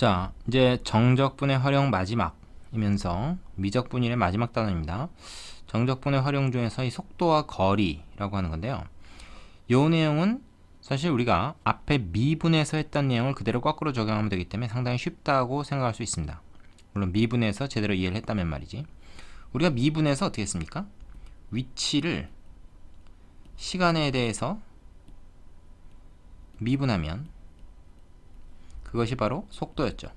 자, 이제 정적분의 활용 마지막이면서 미적분일의 마지막 단원입니다. 정적분의 활용 중에서 이 속도와 거리라고 하는 건데요. 이 내용은 사실 우리가 앞에 미분에서 했던 내용을 그대로 거꾸로 적용하면 되기 때문에 상당히 쉽다고 생각할 수 있습니다. 물론 미분에서 제대로 이해를 했다면 말이지. 우리가 미분에서 어떻게 했습니까? 위치를 시간에 대해서 미분하면 그것이 바로 속도였죠.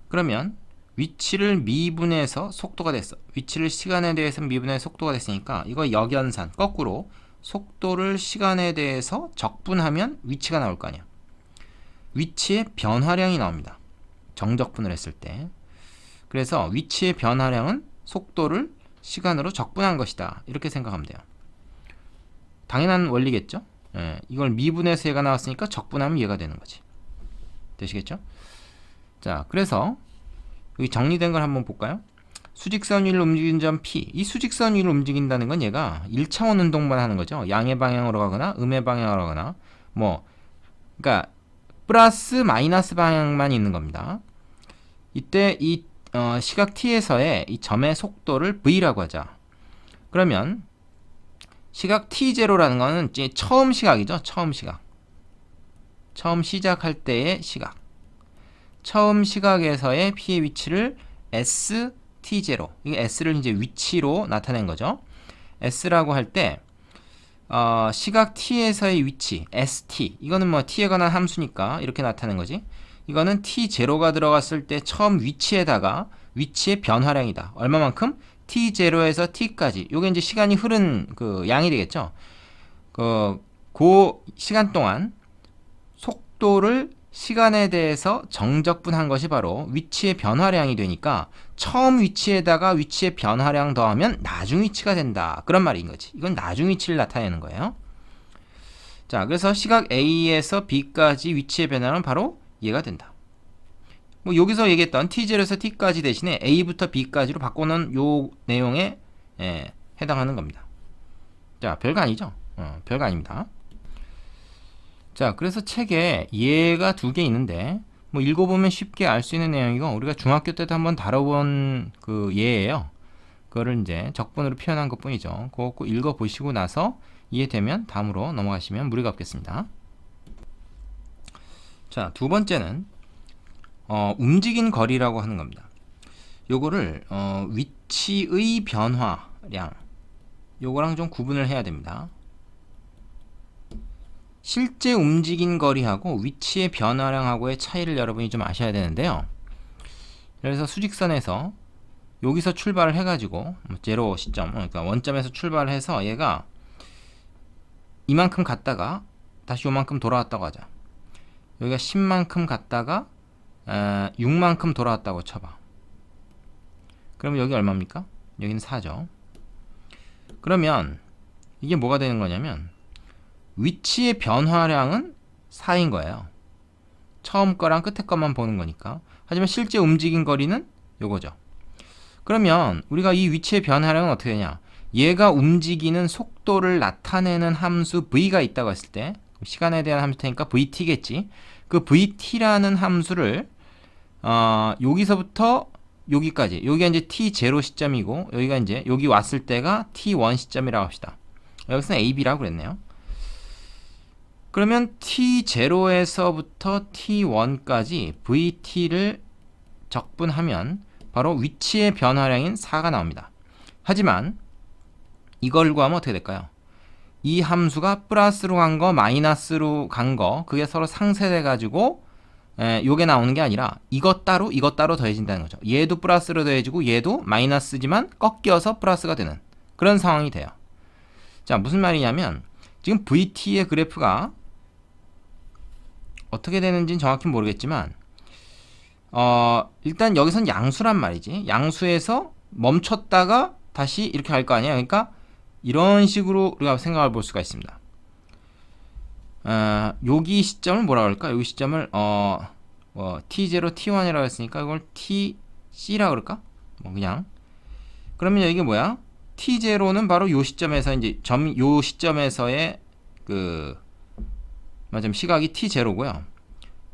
그러면 위치를 미분해서 속도가 됐어. 위치를 시간에 대해서 미분해서 속도가 됐으니까 이거 역연산, 거꾸로 속도를 시간에 대해서 적분하면 위치가 나올 거 아니야. 위치의 변화량이 나옵니다. 정적분을 했을 때. 그래서 위치의 변화량은 속도를 시간으로 적분한 것이다. 이렇게 생각하면 돼요. 당연한 원리겠죠? 예, 이걸 미분해서 얘가 나왔으니까 적분하면 얘가 되는 거지. 되시겠죠? 자, 그래서 여기 정리된 걸 한번 볼까요? 수직선 위를 움직이는 점 P. 이 수직선 위를 움직인다는 건 얘가 1차원 운동만 하는 거죠. 양의 방향으로 가거나 음의 방향으로 가거나 그러니까 플러스 마이너스 방향만 있는 겁니다. 이때 이 시각 T에서의 이 점의 속도를 V라고 하자. 그러면 시각 T0라는 거는 이제 처음 시각이죠. 처음 시각. 처음 시작할 때의 시각. 처음 시각에서의 P의 위치를 ST0. 이게 S를 이제 위치로 나타낸 거죠. S라고 할 때, 시각 T에서의 위치, ST. 이거는 T에 관한 함수니까 이렇게 나타낸 거지. 이거는 T0가 들어갔을 때 처음 위치에다가 위치의 변화량이다. 얼마만큼? T0에서 T까지. 요게 이제 시간이 흐른 그 양이 되겠죠. 그 시간 동안 속도를 시간에 대해서 정적분한 것이 바로 위치의 변화량이 되니까 처음 위치에다가 위치의 변화량 더하면 나중 위치가 된다. 그런 말인 거지. 이건 나중 위치를 나타내는 거예요. 자, 그래서 시각 A에서 B까지 위치의 변화는 바로 얘가 된다. 여기서 얘기했던 T0에서 T까지 대신에 A부터 B까지로 바꿔놓은 요 내용에 해당하는 겁니다. 자, 별거 아니죠? 별거 아닙니다. 자, 그래서 책에 예가 두 개 있는데 읽어보면 쉽게 알 수 있는 내용이고 우리가 중학교 때도 한번 다뤄본 그 예예요. 그거를 이제 적분으로 표현한 것 뿐이죠. 그거 꼭 읽어보시고 나서 이해되면 다음으로 넘어가시면 무리가 없겠습니다. 자, 두 번째는 움직인 거리라고 하는 겁니다. 요거를 위치의 변화량 요거랑 좀 구분을 해야 됩니다. 실제 움직인 거리하고 위치의 변화량하고의 차이를 여러분이 좀 아셔야 되는데요. 그래서 수직선에서 여기서 출발을 해가지고 제로 시점, 그러니까 원점에서 출발을 해서 얘가 이만큼 갔다가 다시 요만큼 돌아왔다고 하자. 여기가 10만큼 갔다가 6만큼 돌아왔다고 쳐봐. 그러면 여기 얼마입니까? 여기는 4죠. 그러면 이게 뭐가 되는 거냐면 위치의 변화량은 4인 거예요. 처음 거랑 끝에 것만 보는 거니까. 하지만 실제 움직인 거리는 요거죠. 그러면 우리가 이 위치의 변화량은 어떻게 되냐? 얘가 움직이는 속도를 나타내는 함수 V가 있다고 했을 때 시간에 대한 함수 테니까 VT겠지. 그 VT라는 함수를 여기서부터 여기까지, 여기가 이제 T0 시점이고 여기가 이제 여기 왔을 때가 T1 시점이라고 합시다. 여기서는 AB라고 그랬네요. 그러면 T0에서부터 T1까지 VT를 적분하면 바로 위치의 변화량인 4가 나옵니다. 하지만 이걸 구하면 어떻게 될까요? 이 함수가 플러스로 간 거, 마이너스로 간 거, 그게 서로 상쇄돼 가지고 요게 나오는 게 아니라 이것 따로 더해진다는 거죠. 얘도 플러스로 더해지고 얘도 마이너스지만 꺾여서 플러스가 되는 그런 상황이 돼요. 자, 무슨 말이냐면 지금 VT의 그래프가 어떻게 되는지는 정확히 모르겠지만 일단 여기선 양수란 말이지. 양수에서 멈췄다가 다시 이렇게 갈 거 아니야. 그러니까 이런 식으로 우리가 생각을 볼 수가 있습니다. 여기 시점을 뭐라고 할까? 여기 시점을 T0, T1이라고 했으니까 이걸 TC라고 그럴까? 그냥. 그러면 이게 뭐야? T0는 바로 요 시점에서 이제 요 시점에서의 그 시각이 T0고요.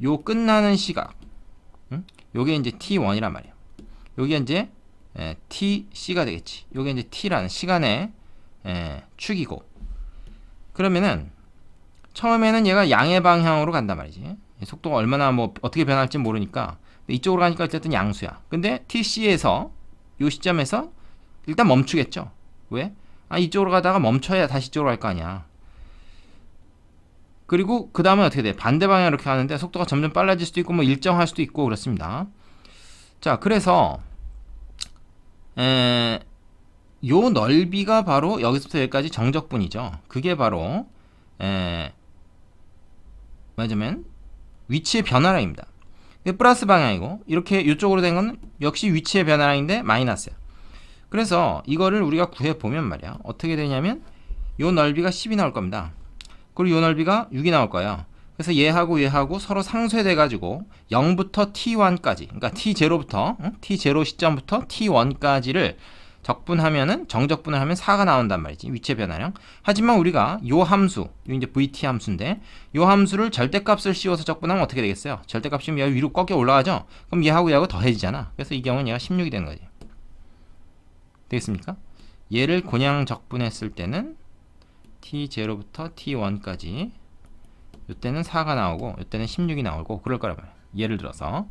요 끝나는 시각, 요게 이제 t1이란 말이에요. 요게 이제 tc가 되겠지. 요게 이제 t라는 시간의 축이고, 그러면은 처음에는 얘가 양의 방향으로 간단 말이지. 속도가 얼마나 뭐 어떻게 변할지 모르니까 이쪽으로 가니까 어쨌든 양수야. 근데 tc에서 요 시점에서 일단 멈추겠죠. 왜? 이쪽으로 가다가 멈춰야 다시 이쪽으로 갈 거 아니야. 그리고 그 다음에 어떻게 돼? 반대 방향으로 이렇게 가는데 속도가 점점 빨라질 수도 있고 뭐 일정할 수도 있고 그렇습니다. 자, 그래서 요 넓이가 바로 여기서부터 여기까지 정적분이죠. 그게 바로 맞으면 위치의 변화량입니다. 플러스 방향이고, 이렇게 이쪽으로 된 건 역시 위치의 변화량인데 마이너스야. 그래서 이거를 우리가 구해보면 말이야, 어떻게 되냐면 요 넓이가 10이 나올 겁니다. 그리고 요 넓이가 6이 나올 거예요. 그래서 얘하고 서로 상쇄돼 가지고 0부터 t1까지, 그러니까 t0부터 t0 시점부터 t1까지를 적분하면은, 정적분을 하면 4가 나온단 말이지, 위치의 변화량. 하지만 우리가 요 함수, 요 이제 vt 함수인데, 요 함수를 절대값을 씌워서 적분하면 어떻게 되겠어요? 절대값이면 얘가 위로 꺾여 올라가죠? 그럼 얘하고 더해지잖아. 그래서 이 경우는 얘가 16이 되는 거지. 되겠습니까? 얘를 그냥 적분했을 때는 t0부터 t1까지, 이때는 4가 나오고 이때는 16이 나오고 그럴 거란 말이에요. 예를 들어서.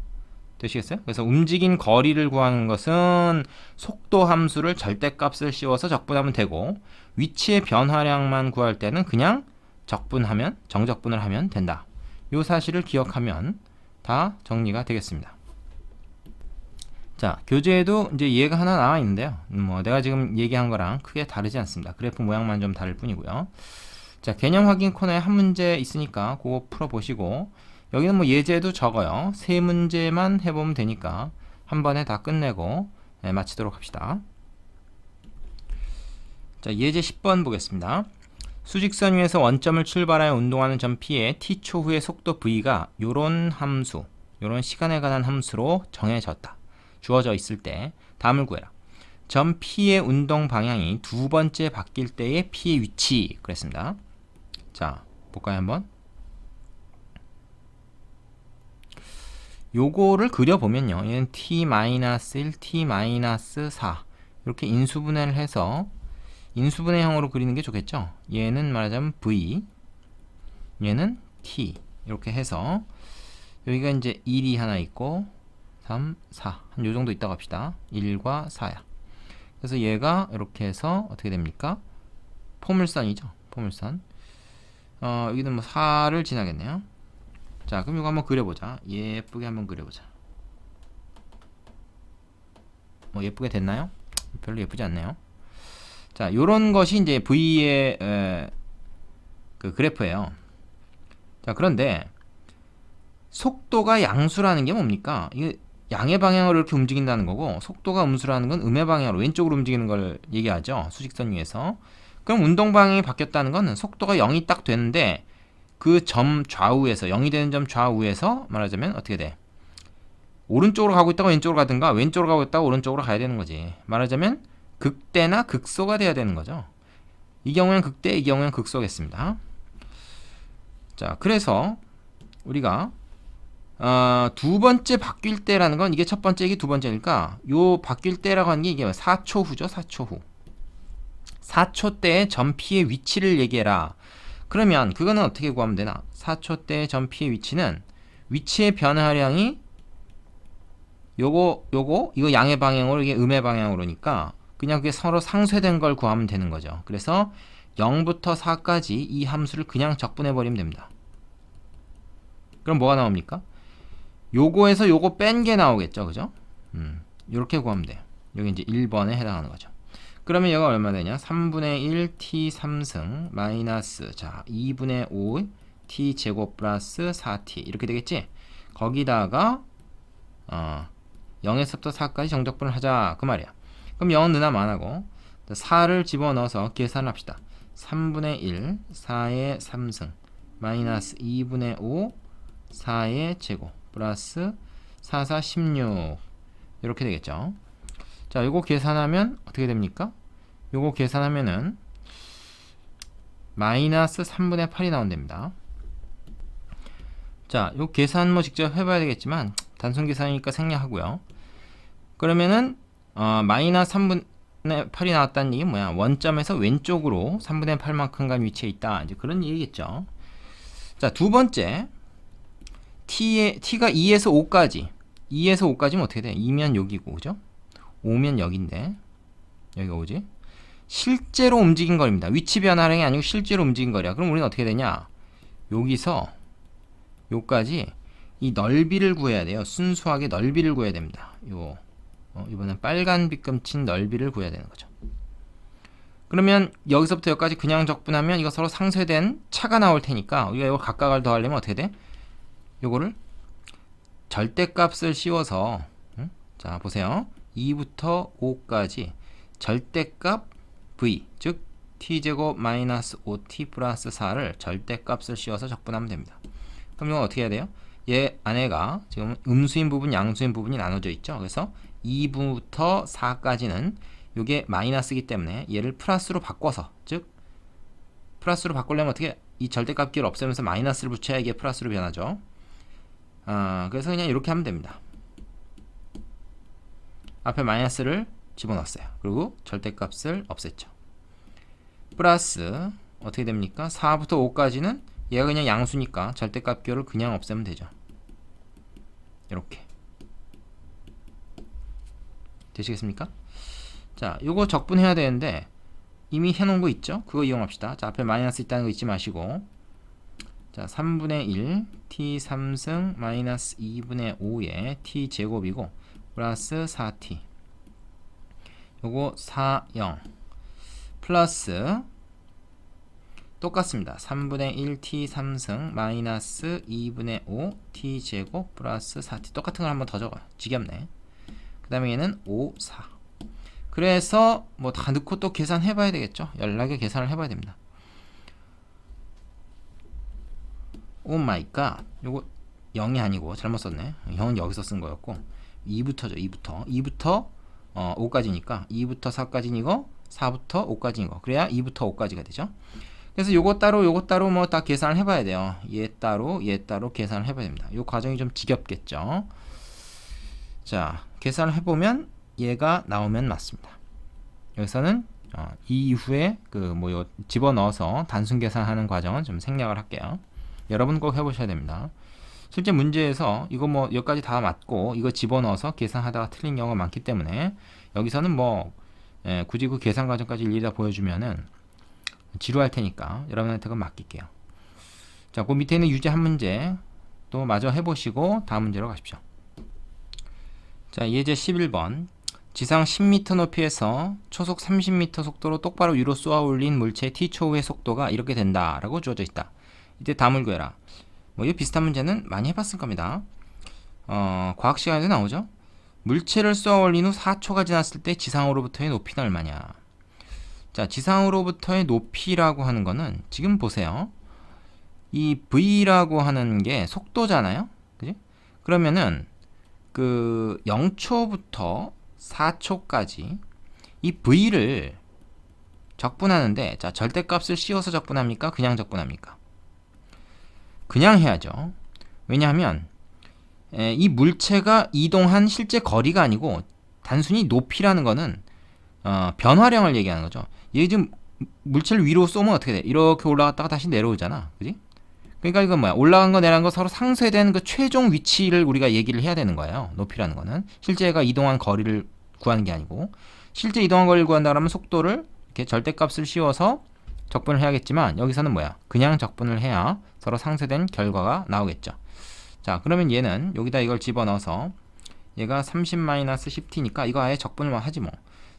되시겠어요? 그래서 움직인 거리를 구하는 것은 속도 함수를 절대값을 씌워서 적분하면 되고, 위치의 변화량만 구할 때는 그냥 적분하면, 정적분을 하면 된다. 이 사실을 기억하면 다 정리가 되겠습니다. 자, 교재에도 이제 얘가 하나 나와 있는데요. 뭐 내가 지금 얘기한 거랑 크게 다르지 않습니다. 그래프 모양만 좀 다를 뿐이고요. 자, 개념 확인 코너에 한 문제 있으니까 그거 풀어보시고, 여기는 뭐 예제도 적어요. 세 문제만 해보면 되니까 한 번에 다 끝내고 마치도록 합시다. 자, 예제 10번 보겠습니다. 수직선 위에서 원점을 출발하여 운동하는 점 P의 T초 후의 속도 V가 요런 함수, 요런 시간에 관한 함수로 정해졌다. 주어져 있을 때 다음을 구해라. 점 P의 운동 방향이 두 번째 바뀔 때의 P의 위치 그랬습니다. 자, 볼까요 한번? 요거를 그려보면요, 얘는 t-1, t-4 이렇게 인수분해를 해서 인수분해형으로 그리는 게 좋겠죠. 얘는 말하자면 v, 얘는 t 이렇게 해서 여기가 이제 1이 하나 있고 3, 4 한 요정도 있다고 합시다. 1과 4야. 그래서 얘가 이렇게 해서 어떻게 됩니까? 포물선이죠. 포물선. 여기는 뭐 4를 지나겠네요. 자, 그럼 이거 한번 그려보자. 예쁘게 한번 그려보자. 뭐 예쁘게 됐나요? 별로 예쁘지 않네요. 자, 요런 것이 이제 V의 그 그래프예요. 자, 그런데 속도가 양수라는 게 뭡니까? 이게 양의 방향으로 이렇게 움직인다는 거고, 속도가 음수라는 건 음의 방향으로 왼쪽으로 움직이는 걸 얘기하죠. 수직선 위에서. 그럼 운동 방향이 바뀌었다는 건 속도가 0이 딱 되는데, 그 점 좌우에서, 0이 되는 점 좌우에서 말하자면 어떻게 돼? 오른쪽으로 가고 있다가 왼쪽으로 가든가, 왼쪽으로 가고 있다가 오른쪽으로 가야 되는 거지. 말하자면 극대나 극소가 돼야 되는 거죠. 이 경우엔 극대, 이 경우엔 극소겠습니다. 자, 그래서 우리가 두 번째 바뀔 때라는 건, 이게 첫 번째, 이게 두 번째니까 요 바뀔 때라고 하는 게 이게 4초 후죠. 4초 후. 4초 때의 점 P의 위치를 얘기해라. 그러면 그거는 어떻게 구하면 되나? 4초 때의 점 P의 위치는, 위치의 변화량이 이거 양의 방향으로, 이게 음의 방향으로니까 그냥 그게 서로 상쇄된 걸 구하면 되는 거죠. 그래서 0부터 4까지 이 함수를 그냥 적분해 버리면 됩니다. 그럼 뭐가 나옵니까? 요거에서 요거 뺀 게 나오겠죠. 그죠? 요렇게 구하면 돼요. 여기 이제 1번에 해당하는 거죠. 그러면 얘가 얼마 되냐? 3분의 1 t3승 마이너스, 자, 2분의 5 t제곱 플러스 4t 이렇게 되겠지? 거기다가 0에서부터 4까지 정적분을 하자 그 말이야. 그럼 0은 능함 안 하고 4를 집어넣어서 계산을 합시다. 3분의 1 4의 3승 마이너스 2분의 5 4의 제곱 플러스 4, 4, 16 이렇게 되겠죠. 자, 요거 계산하면 어떻게 됩니까? 요거 계산하면은 마이너스 3분의 8이 나온답니다. 자, 요 계산 뭐 직접 해봐야 되겠지만 단순 계산이니까 생략하고요. 그러면은 마이너스 3분의 8이 나왔다는 얘기 뭐야? 원점에서 왼쪽으로 3분의 8만큼 간 위치에 있다. 이제 그런 얘기겠죠. 자, 두 번째 t가 2에서 5까지 2에서 5까지면 어떻게 돼? 2면 여기고 그죠? 5면 여긴데 여기가 오지? 실제로 움직인 거리입니다. 위치 변화량이 아니고 실제로 움직인 거리야. 그럼 우리는 어떻게 되냐? 여기서 요까지 이 넓이를 구해야 돼요. 순수하게 넓이를 구해야 됩니다. 이번엔 빨간 빗금 친 넓이를 구해야 되는 거죠. 그러면 여기서부터 여기까지 그냥 적분하면 이거 서로 상쇄된 차가 나올 테니까 우리가 이거 각각을 더하려면 어떻게 돼? 요거를 절대값을 씌워서 자 보세요. 2부터 5까지 절대값 v 즉 t제곱 마이너스 5t 플러스 4를 절대값을 씌워서 적분하면 됩니다. 그럼 이건 어떻게 해야 돼요? 얘 안에가 지금 음수인 부분, 양수인 부분이 나눠져 있죠. 그래서 2부터 4까지는 이게 마이너스이기 때문에 얘를 플러스로 바꿔서, 즉 플러스로 바꾸려면 어떻게 이 절대값 기를 없애면서 마이너스를 붙여야 이게 플러스로 변하죠. 그래서 그냥 이렇게 하면 됩니다. 앞에 마이너스를 집어넣었어요. 그리고 절대값을 없앴죠. 플러스 어떻게 됩니까? 4부터 5까지는 얘가 그냥 양수니까 절대값 기호를 그냥 없애면 되죠. 이렇게 되시겠습니까? 자, 요거 적분해야 되는데 이미 해놓은 거 있죠? 그거 이용합시다. 자, 앞에 마이너스 있다는 거 잊지 마시고, 자, 3분의 1 t 3승 마이너스 2분의 5에 t 제곱이고 플러스 4t 요거 4, 0 플러스 똑같습니다. 3분의 1 t 3승 마이너스 2분의 5 t 제곱 플러스 4t 똑같은 걸 한번 더 적어요. 지겹네. 그 다음에 얘는 5, 4. 그래서 뭐 다 넣고 또 계산해 봐야 되겠죠. 연락에 계산을 해봐야 됩니다. 오 마이 갓. 요거 0이 아니고 잘못 썼네. 0은 여기서 쓴 거였고 2부터죠. 2부터 5까지니까 2부터 4까지는 이거, 4부터 5까지는 이거. 그래야 2부터 5까지가 되죠. 그래서 요거 따로 뭐 다 계산을 해봐야 돼요. 얘 따로 계산을 해봐야 됩니다. 요 과정이 좀 지겹겠죠. 자, 계산을 해보면 얘가 나오면 맞습니다. 여기서는 이 이후에 요 집어넣어서 단순 계산하는 과정은 좀 생략을 할게요. 여러분 꼭 해보셔야 됩니다. 실제 문제에서 이거 뭐 여기까지 다 맞고 이거 집어넣어서 계산하다가 틀린 경우가 많기 때문에 여기서는 뭐 굳이 그 계산 과정까지 일일이 다 보여주면은 지루할 테니까 여러분한테 그건 맡길게요. 자, 그 밑에 있는 유제 한 문제 또 마저 해보시고 다음 문제로 가십시오. 자, 예제 11번. 지상 10m 높이에서 초속 30m 속도로 똑바로 위로 쏘아 올린 물체의 t초의 속도가 이렇게 된다 라고 주어져 있다. 이때 답을 구해라. 뭐 이 비슷한 문제는 많이 해봤을 겁니다. 과학 시간에도 나오죠. 물체를 쏘아 올린 후 4초가 지났을 때 지상으로부터의 높이는 얼마냐. 자, 지상으로부터의 높이라고 하는 거는 지금 보세요. 이 v라고 하는 게 속도잖아요. 그지? 그러면은 0초부터 4초까지 이 v를 적분하는데, 자, 절대값을 씌워서 적분합니까? 그냥 적분합니까? 그냥 해야죠. 왜냐하면 이 물체가 이동한 실제 거리가 아니고 단순히 높이라는 거는 변화량을 얘기하는 거죠. 얘 지금 물체를 위로 쏘면 어떻게 돼? 이렇게 올라갔다가 다시 내려오잖아. 그지? 그러니까 이건 뭐야? 올라간 거 내려간 거 서로 상쇄된 그 최종 위치를 우리가 얘기를 해야 되는 거예요. 높이라는 거는 실제 얘가 이동한 거리를 구하는 게 아니고, 실제 이동한 거리를 구한다 그러면 속도를 이렇게 절대값을 씌워서 적분을 해야겠지만 여기서는 뭐야? 그냥 적분을 해야 서로 상쇄된 결과가 나오겠죠. 자, 그러면 얘는 여기다 이걸 집어넣어서 얘가 30-10t니까 이거 아예 적분을 하지 뭐.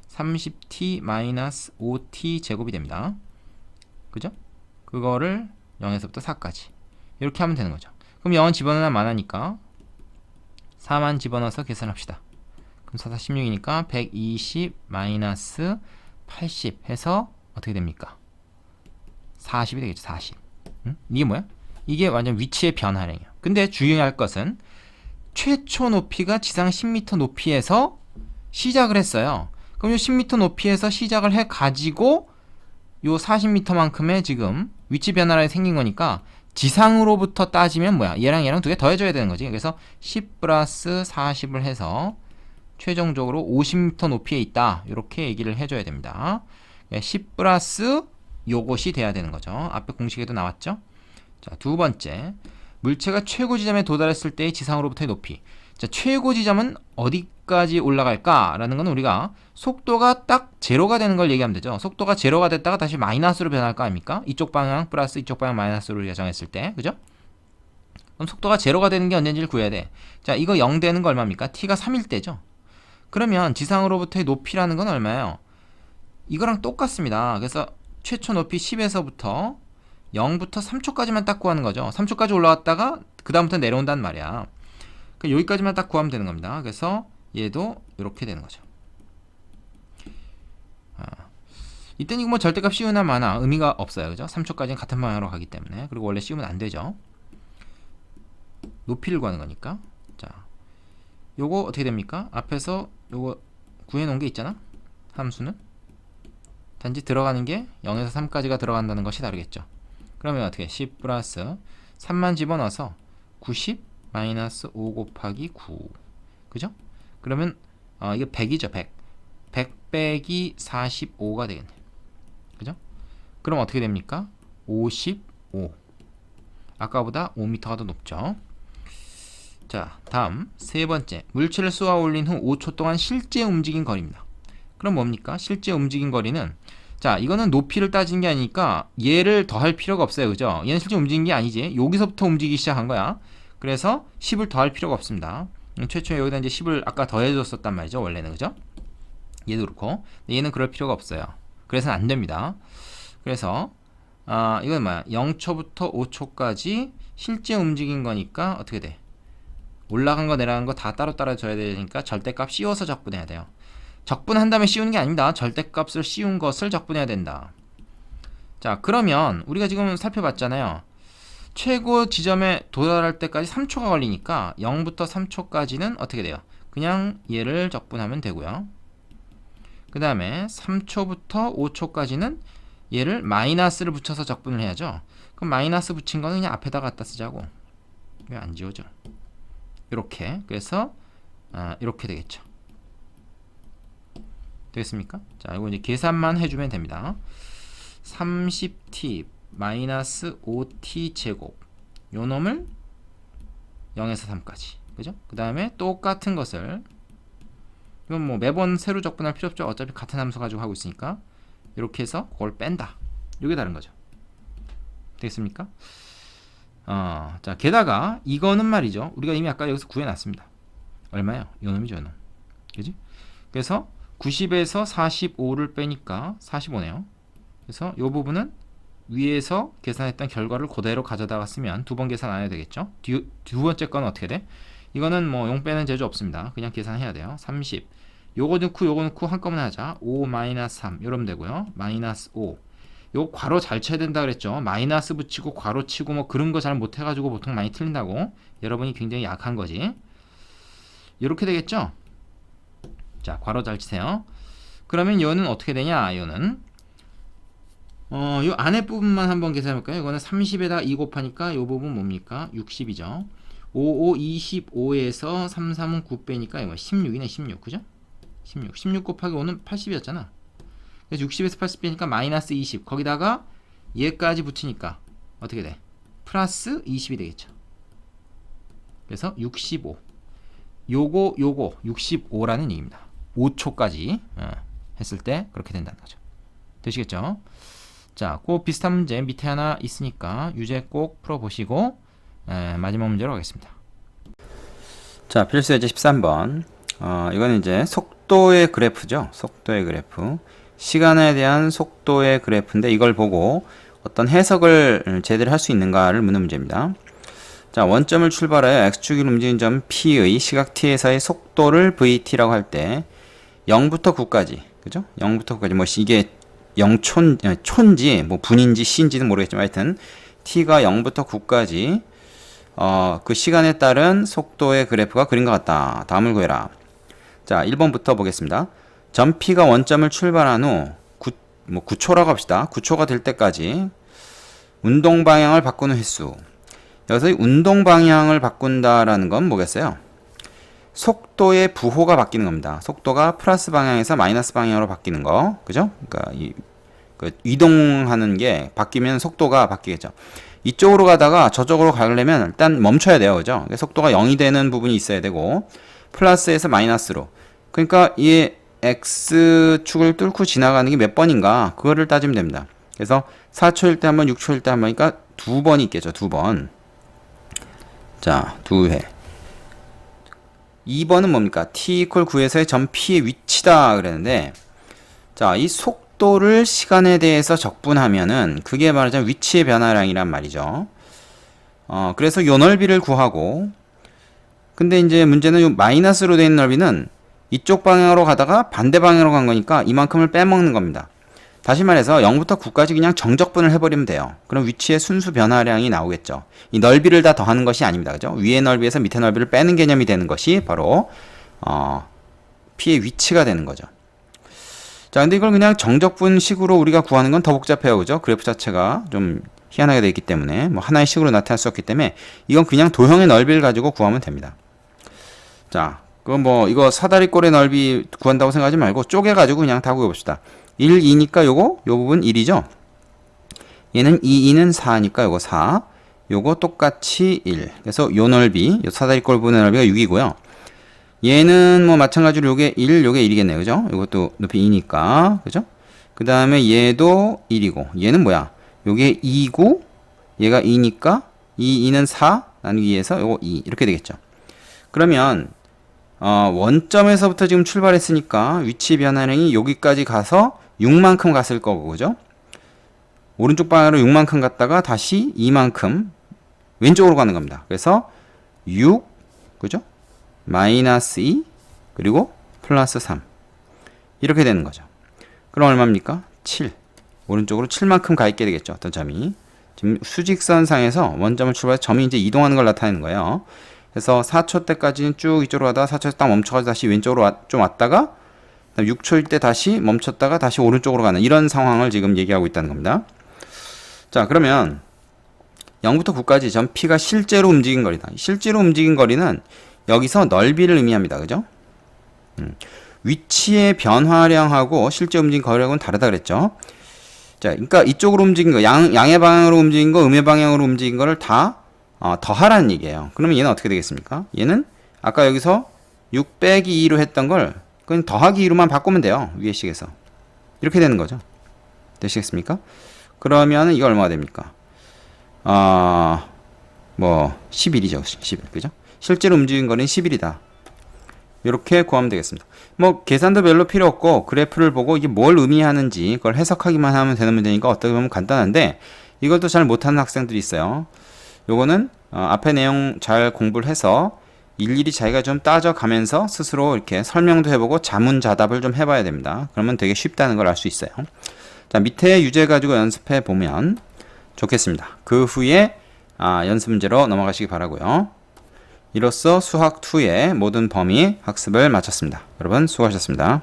30t-5t 제곱이 됩니다. 그죠? 그거를 0에서부터 4까지 이렇게 하면 되는 거죠. 그럼 0은 집어넣으면 많으니까 4만 집어넣어서 계산합시다. 그럼 4, 4, 16이니까 120-80 해서 어떻게 됩니까? 40이 되겠죠. 40. 이게 뭐야? 이게 완전 위치의 변화량이에요. 근데 주의할 것은 최초 높이가 지상 10m 높이에서 시작을 했어요. 그럼 이 10m 높이에서 시작을 해 가지고 요 40m만큼의 지금 위치 변화량이 생긴 거니까 지상으로부터 따지면 뭐야? 얘랑 얘랑 두 개 더해줘야 되는 거지. 그래서 10 플러스 40을 해서 최종적으로 50m 높이에 있다. 이렇게 얘기를 해줘야 됩니다. 10 플러스 요것이 돼야 되는 거죠. 앞에 공식에도 나왔죠? 자, 두 번째. 물체가 최고 지점에 도달했을 때의 지상으로부터의 높이. 자, 최고 지점은 어디까지 올라갈까라는 건 우리가 속도가 딱 제로가 되는 걸 얘기하면 되죠. 속도가 제로가 됐다가 다시 마이너스로 변할 거 아닙니까? 이쪽 방향 플러스 이쪽 방향 마이너스로 예정했을 때. 그죠? 그럼 속도가 제로가 되는 게 언제인지를 구해야 돼. 자, 이거 0 되는 거 얼마입니까? t가 3일 때죠. 그러면 지상으로부터의 높이라는 건 얼마예요? 이거랑 똑같습니다. 그래서 최초 높이 10에서부터 0부터 3초까지만 딱 구하는 거죠. 3초까지 올라왔다가 그 다음부터 내려온다는 말이야. 여기까지만 딱 구하면 되는 겁니다. 그래서 얘도 이렇게 되는 거죠. 이때는 이거 뭐 절대값 씌우나 마나 의미가 없어요. 그죠? 3초까지는 같은 방향으로 가기 때문에. 그리고 원래 씌우면 안 되죠. 높이를 구하는 거니까. 자, 요거 어떻게 됩니까? 앞에서 요거 구해놓은 게 있잖아. 함수는. 단지 들어가는 게 0에서 3까지가 들어간다는 것이 다르겠죠. 그러면 어떻게 10 플러스 3만 집어넣어서 90 마이너스 5 곱하기 9. 그죠? 그러면 이게 100이죠. 100 빼기 45가 되겠네. 그죠? 그럼 어떻게 됩니까? 55. 아까보다 5m가 더 높죠. 자, 다음 세 번째. 물체를 쏘아 올린 후 5초 동안 실제 움직인 거리입니다. 그럼 뭡니까? 실제 움직인 거리는, 자, 이거는 높이를 따지는 게 아니니까 얘를 더할 필요가 없어요. 그죠? 얘는 실제 움직인 게 아니지. 여기서부터 움직이기 시작한 거야. 그래서 10을 더할 필요가 없습니다. 최초에 여기다 이제 10을 아까 더해줬었단 말이죠. 원래는. 그죠? 얘도 그렇고. 얘는 그럴 필요가 없어요. 그래서는 안 됩니다. 그래서 이건 뭐야? 0초부터 5초까지 실제 움직인 거니까 어떻게 돼? 올라간 거 내려간 거 다 따로 줘야 되니까 절대값 씌워서 적분해야 돼요. 적분한 다음에 씌우는 게 아닙니다. 절대값을 씌운 것을 적분해야 된다. 자, 그러면 우리가 지금 살펴봤잖아요. 최고 지점에 도달할 때까지 3초가 걸리니까 0부터 3초까지는 어떻게 돼요? 그냥 얘를 적분하면 되고요. 그 다음에 3초부터 5초까지는 얘를 마이너스를 붙여서 적분을 해야죠. 그럼 마이너스 붙인 거는 그냥 앞에다 갖다 쓰자고. 왜 안 지워져? 이렇게. 그래서 이렇게 되겠죠. 되겠습니까? 자, 이거 이제 계산만 해주면 됩니다. 30t 마이너스 5t 제곱, 요 놈을 0에서 3까지. 그죠? 그 다음에 똑같은 것을, 이건 뭐 매번 새로 적분할 필요 없죠. 어차피 같은 함수 가지고 하고 있으니까. 이렇게 해서 그걸 뺀다. 이게 다른 거죠. 되겠습니까? 자, 게다가 이거는 말이죠. 우리가 이미 아까 여기서 구해놨습니다. 얼마예요? 요 놈이죠, 요 놈. 그지? 그래서 90에서 45를 빼니까 45네요. 그래서 이 부분은 위에서 계산했던 결과를 그대로 가져다가 쓰면 두 번 계산 안 해도 되겠죠. 두 번째 건 어떻게 돼? 이거는 뭐 용 빼는 재주 없습니다. 그냥 계산해야 돼요. 30. 요거 넣고 한꺼번에 하자. 5 마이너스 3 이러면 되고요. 마이너스 5. 요 괄호 잘 쳐야 된다 그랬죠. 마이너스 붙이고 괄호 치고 뭐 그런 거 잘 못해가지고 보통 많이 틀린다고. 여러분이 굉장히 약한 거지. 이렇게 되겠죠. 자, 괄호 잘 치세요. 그러면 요는 어떻게 되냐? 요는 요 안에 부분만 한번 계산해볼까요? 이거는 30에다 2 곱하니까 요 부분 뭡니까? 60이죠. 5, 5, 25에서 3, 3은 9 빼니까 이거 16이네. 16. 그죠? 16 곱하기 5는 80이었잖아. 그래서 60에서 80 빼니까 마이너스 20. 거기다가 얘까지 붙이니까 어떻게 돼? 플러스 20이 되겠죠. 그래서 65. 요거 65라는 얘기입니다. 5초까지 했을 때 그렇게 된다는 거죠. 되시겠죠? 자, 그 비슷한 문제 밑에 하나 있으니까 유제 꼭 풀어보시고 마지막 문제로 가겠습니다. 자, 필수 예제 13번. 이거는 이제 속도의 그래프죠. 속도의 그래프. 시간에 대한 속도의 그래프인데 이걸 보고 어떤 해석을 제대로 할 수 있는가를 묻는 문제입니다. 자, 원점을 출발하여 x축으로 움직이는 점 P의 시각 t에서의 속도를 vt라고 할 때 0부터 9까지, 그죠? 0부터 9까지, 뭐 이게 0촌지, 뭐 분인지 시인지는 모르겠지만 하여튼 t가 0부터 9까지 그 시간에 따른 속도의 그래프가 그린 것 같다. 다음을 구해라. 자, 1번부터 보겠습니다. 점 P가 원점을 출발한 후 9초라고 합시다. 9초가 될 때까지 운동 방향을 바꾸는 횟수. 여기서 운동 방향을 바꾼다라는 건 뭐겠어요? 속도의 부호가 바뀌는 겁니다. 속도가 플러스 방향에서 마이너스 방향으로 바뀌는 거. 그죠? 그러니까 이동하는 게 바뀌면 속도가 바뀌겠죠. 이쪽으로 가다가 저쪽으로 가려면 일단 멈춰야 돼요. 그죠? 속도가 0이 되는 부분이 있어야 되고, 플러스에서 마이너스로. 그러니까 이 X축을 뚫고 지나가는 게 몇 번인가? 그거를 따지면 됩니다. 그래서 4초일 때 한 번, 6초일 때 한 번이니까 두 번이 있겠죠. 두 번. 자, 두 회. 2번은 뭡니까? t equal 9에서의 점 p의 위치다 그랬는데, 자, 이 속도를 시간에 대해서 적분하면은 그게 말하자면 위치의 변화량이란 말이죠. 그래서 요 넓이를 구하고, 근데 이제 문제는 요 마이너스로 된 넓이는 이쪽 방향으로 가다가 반대 방향으로 간 거니까 이만큼을 빼먹는 겁니다. 다시 말해서 0부터 9까지 그냥 정적분을 해버리면 돼요. 그럼 위치의 순수 변화량이 나오겠죠. 이 넓이를 다 더하는 것이 아닙니다. 그죠? 위의 넓이에서 밑의 넓이를 빼는 개념이 되는 것이 바로 P의 위치가 되는 거죠. 자, 근데 이걸 그냥 정적분식으로 우리가 구하는 건 더 복잡해요. 그죠? 그래프 자체가 좀 희한하게 되어 있기 때문에 뭐 하나의 식으로 나타날 수 없기 때문에 이건 그냥 도형의 넓이를 가지고 구하면 됩니다. 자, 그건 뭐 이거 사다리꼴의 넓이 구한다고 생각하지 말고 쪼개가지고 그냥 다 구해봅시다. 1, 2니까 요 부분 1이죠. 얘는 2, 2는 4니까 요거 4. 요거 똑같이 1. 그래서 요 넓이, 요 사다리꼴 부분의 넓이가 6이고요. 얘는 뭐 마찬가지로 요게 1, 요게 1이겠네요. 그죠? 요것도 높이 2니까. 그죠? 그 다음에 얘도 1이고, 얘는 뭐야? 요게 2고, 얘가 2니까 2, 2는 4 나누기 2에서 요거 2. 이렇게 되겠죠. 그러면 원점에서부터 지금 출발했으니까 위치 변화량이 여기까지 가서 6만큼 갔을 거고, 그죠? 오른쪽 방향으로 6만큼 갔다가 다시 2만큼 왼쪽으로 가는 겁니다. 그래서 6, 그죠? 마이너스 2, 그리고 플러스 3. 이렇게 되는 거죠. 그럼 얼마입니까? 7. 오른쪽으로 7만큼 가 있게 되겠죠. 어떤 점이. 지금 수직선상에서 원점을 출발해서 점이 이제 이동하는 걸 나타내는 거예요. 그래서 4초 때까지는 쭉 이쪽으로 가다가 4초에서 딱 멈춰가지고 다시 왼쪽으로 좀 왔다가 6초일 때 다시 멈췄다가 다시 오른쪽으로 가는 이런 상황을 지금 얘기하고 있다는 겁니다. 자, 그러면 0부터 9까지 점 P가 실제로 움직인 거리다. 실제로 움직인 거리는 여기서 넓이를 의미합니다. 그죠? 위치의 변화량하고 실제 움직인 거리하고는 다르다 그랬죠. 자, 그러니까 이쪽으로 움직인 거, 양의 방향으로 움직인 거, 음의 방향으로 움직인 거를 다 더하라는 얘기예요. 그러면 얘는 어떻게 되겠습니까? 얘는 아까 여기서 6 빼기 2로 했던 걸 그냥 더하기 2로만 바꾸면 돼요. 위의 식에서. 이렇게 되는 거죠. 되시겠습니까? 그러면 이거 얼마가 됩니까? 뭐 11이죠. 11. 그죠? 실제로 움직인 거는 11이다. 이렇게 구하면 되겠습니다. 뭐 계산도 별로 필요 없고 그래프를 보고 이게 뭘 의미하는지 그걸 해석하기만 하면 되는 문제니까 어떻게 보면 간단한데 이걸 또 잘 못하는 학생들이 있어요. 요거는 앞에 내용 잘 공부를 해서 일일이 자기가 좀 따져가면서 스스로 이렇게 설명도 해보고 자문자답을 좀 해봐야 됩니다. 그러면 되게 쉽다는 걸 알 수 있어요. 자, 밑에 유제 가지고 연습해 보면 좋겠습니다. 그 후에 연습 문제로 넘어가시기 바라고요. 이로써 수학 2의 모든 범위 학습을 마쳤습니다. 여러분 수고하셨습니다.